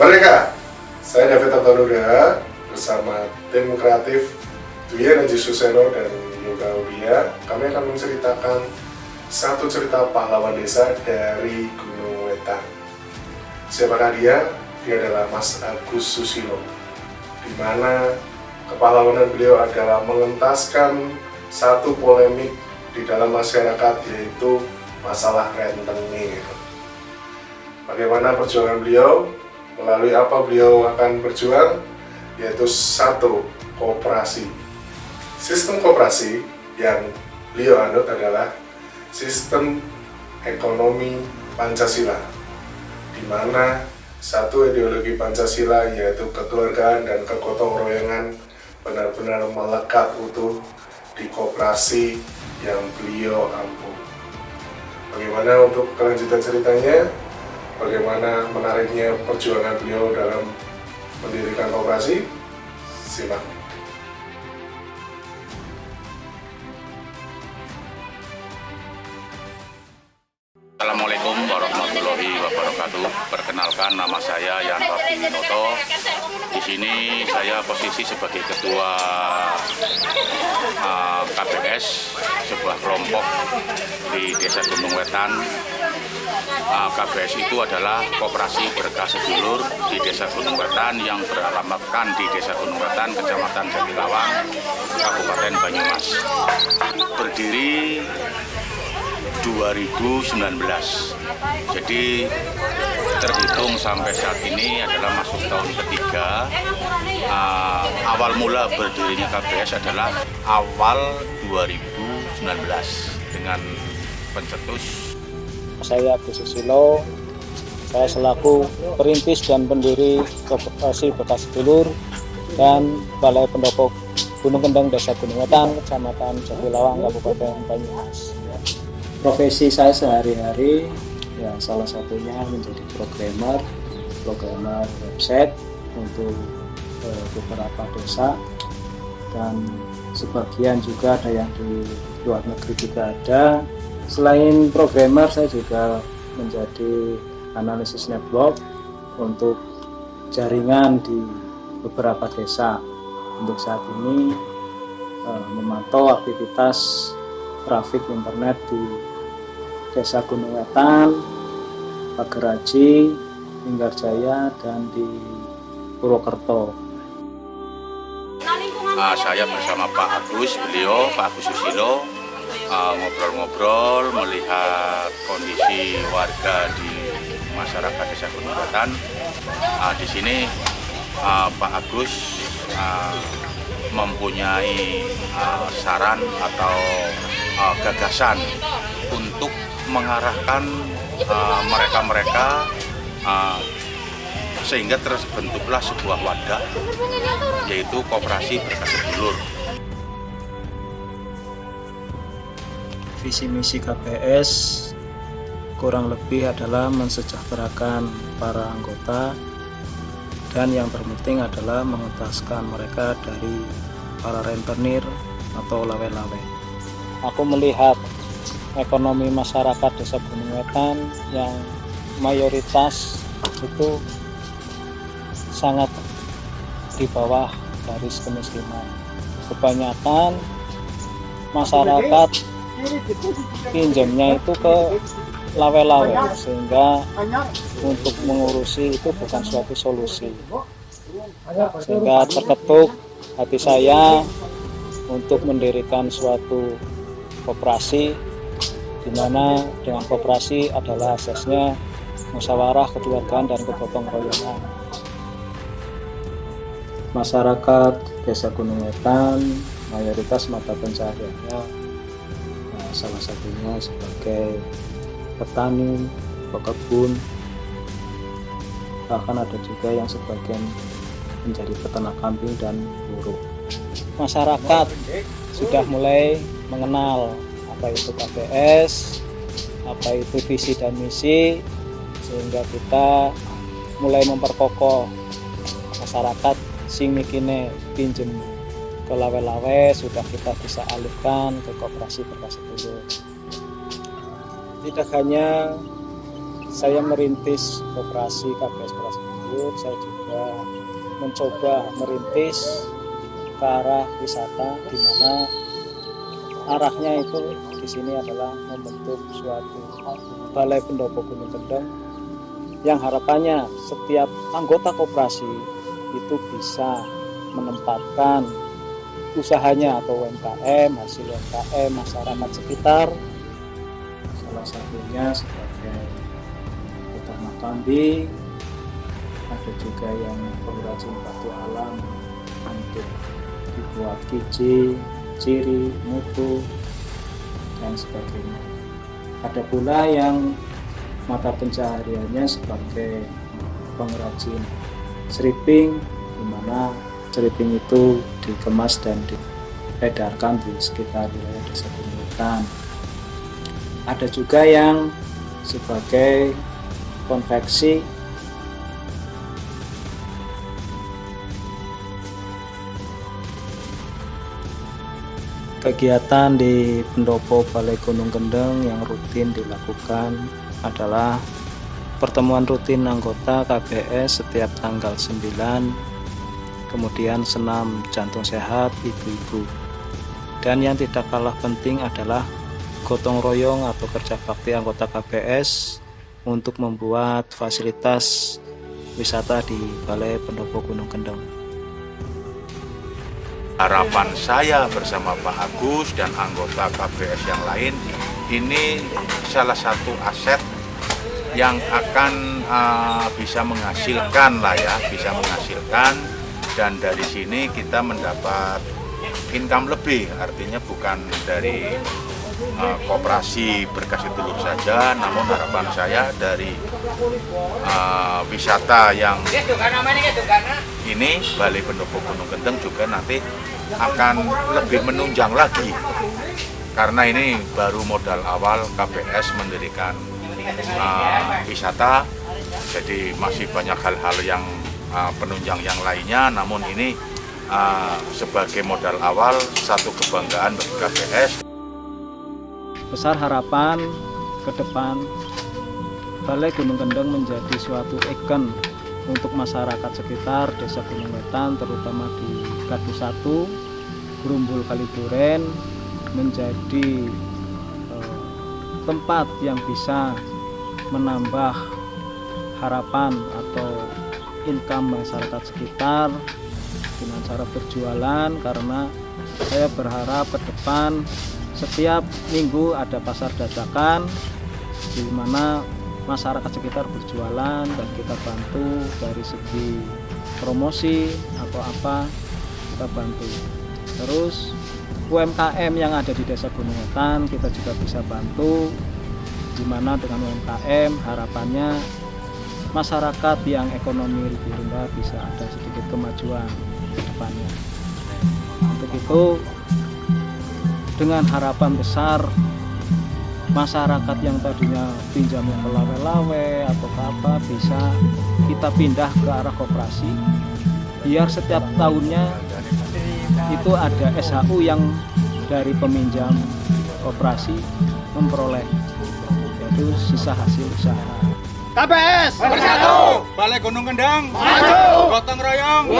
Merdeka! Saya David Antonugraha bersama tim kreatif Dwi Haji Suseno dan Yoga Udia. Kami akan menceritakan satu cerita pahlawan desa dari Gunung Wetan. Siapakah dia? Dia adalah Mas Agus Susilo, di mana kepahlawanan beliau adalah mengentaskan satu polemik di dalam masyarakat, yaitu masalah rentenir. Bagaimana perjuangan beliau? Melalui apa beliau akan berjuang? Yaitu satu, koperasi. Sistem koperasi yang beliau anut adalah sistem ekonomi Pancasila, di mana satu ideologi Pancasila yaitu kekeluargaan dan kegotong royongan benar-benar melekat utuh di koperasi yang beliau ampuh. Bagaimana untuk kelanjutan ceritanya? Bagaimana menariknya perjuangan beliau dalam mendirikan koperasi? Simak. Assalamualaikum warahmatullahi wabarakatuh. Perkenalkan, nama saya Yanto Binoto. Di sini saya posisi sebagai ketua KBS, sebuah kelompok di Desa Gunung Wetan. KBS itu adalah Koperasi Berkah Sedulur di Desa Gunung Wetan yang beralamatkan di Desa Gunung Wetan, Kecamatan Jatilawang, Kabupaten Banyumas. Berdiri 2019. Jadi terhitung sampai saat ini adalah masuk tahun ketiga. Awal mula berdirinya KBS adalah awal 2019 dengan pencetus. Saya Agus Susilo, saya selaku perintis dan pendiri Koperasi Berkah Sedulur dan Balai Pendopo Gunung Kendeng Desa Gunung Wetan, Kecamatan Jatilawang, Kabupaten Banyumas. Profesi saya sehari-hari ya salah satunya menjadi programmer website untuk beberapa desa, dan sebagian juga ada yang di luar negeri juga ada. Selain programmer, saya juga menjadi analisis network untuk jaringan di beberapa desa. Untuk saat ini memantau aktivitas trafik internet di Desa Gunung Wetan, Pageraji, Linggarjaya, dan di Purwokerto. Saya bersama Pak Agus Susilo, ngobrol-ngobrol melihat kondisi warga di masyarakat Desa Gunung Wetan. Di sini Pak Agus mempunyai saran atau gagasan untuk mengarahkan mereka sehingga terbentuklah sebuah wadah, yaitu Koperasi Berkah Sedulur. Visi misi KBS kurang lebih adalah mensejahterakan para anggota, dan yang terpenting adalah mengentaskan mereka dari para rentenir atau lawe-lawe. Aku melihat ekonomi masyarakat Desa Gunung Wetan yang mayoritas itu sangat di bawah garis kemiskinan. Kebanyakan masyarakat pinjamnya itu ke lawe-lawe, sehingga untuk mengurusi itu bukan suatu solusi. Sehingga terketuk hati saya untuk mendirikan suatu koperasi, di mana dengan koperasi adalah asasnya musyawarah, kekeluargaan, dan kegotong royongan. Masyarakat Desa Gunung Wetan mayoritas mata pencahariannya salah satunya sebagai petani, pekebun, bahkan ada juga yang sebagian menjadi peternak kambing dan burung. Masyarakat sudah mulai mengenal apa itu KBS, apa itu visi dan misi, sehingga kita mulai memperkokoh masyarakat sing mikine pinjem ke lawe-lawe sudah kita bisa alihkan ke Koperasi Berkah Sedulur. Tidak hanya saya merintis koperasi KBS Berkah Sedulur, Sayur, saya juga mencoba merintis ke arah wisata, di mana arahnya itu di sini adalah membentuk suatu balai pendopo Gunung Kendeng yang harapannya setiap anggota koperasi itu bisa menempatkan usahanya atau UMKM, hasil UMKM masyarakat sekitar, salah satunya sebagai peternak kambing, ada juga yang pengrajin batu alam untuk dibuat kiji, ciri, mutu, dan sebagainya. Ada pula yang mata pencahariannya sebagai pengrajin seriping, di mana seriping itu dikemas dan diedarkan di sekitar wilayah Desa Gunung Wetan. Ada juga yang sebagai konveksi. Kegiatan di pendopo Balai Gunung Kendeng yang rutin dilakukan adalah pertemuan rutin anggota KBS setiap tanggal 9, kemudian senam jantung sehat ibu-ibu. Dan yang tidak kalah penting adalah gotong royong atau kerja bakti anggota KBS untuk membuat fasilitas wisata di Balai Pendopo Gunung Kendeng. Harapan saya bersama Pak Agus dan anggota KBS yang lain, ini salah satu aset yang akan bisa menghasilkan dan dari sini kita mendapat income lebih, artinya bukan dari koperasi berkasih telur saja, namun harapan saya dari wisata yang ini Balai Pendopo Gunung Kendeng juga nanti akan lebih menunjang lagi, karena ini baru modal awal KBS mendirikan wisata, jadi masih banyak hal-hal yang penunjang yang lainnya, namun ini sebagai modal awal satu kebanggaan bagi KBS. Besar harapan ke depan Balai Gunung Kendeng menjadi suatu ikon untuk masyarakat sekitar Desa Gunung Wetan, terutama di Gardu 1, Grumbul Kaliduren, menjadi tempat yang bisa menambah harapan atau income masyarakat sekitar dengan cara berjualan, karena saya berharap ke depan setiap minggu ada pasar dadakan di mana masyarakat sekitar berjualan dan kita bantu dari segi promosi atau apa, kita bantu. Terus UMKM yang ada di Desa Gunung Wetan kita juga bisa bantu, di mana dengan UMKM harapannya masyarakat yang ekonomi lebih rendah bisa ada sedikit kemajuan ke depannya. Untuk itu, dengan harapan besar masyarakat yang tadinya pinjamnya ke lawe-lawe atau ke apa, bisa kita pindah ke arah koperasi, biar setiap tahunnya itu ada SHU yang dari peminjam koperasi memperoleh, yaitu sisa hasil usaha. KBS bersatu, Balai Gunung Kendeng maju, gotong royong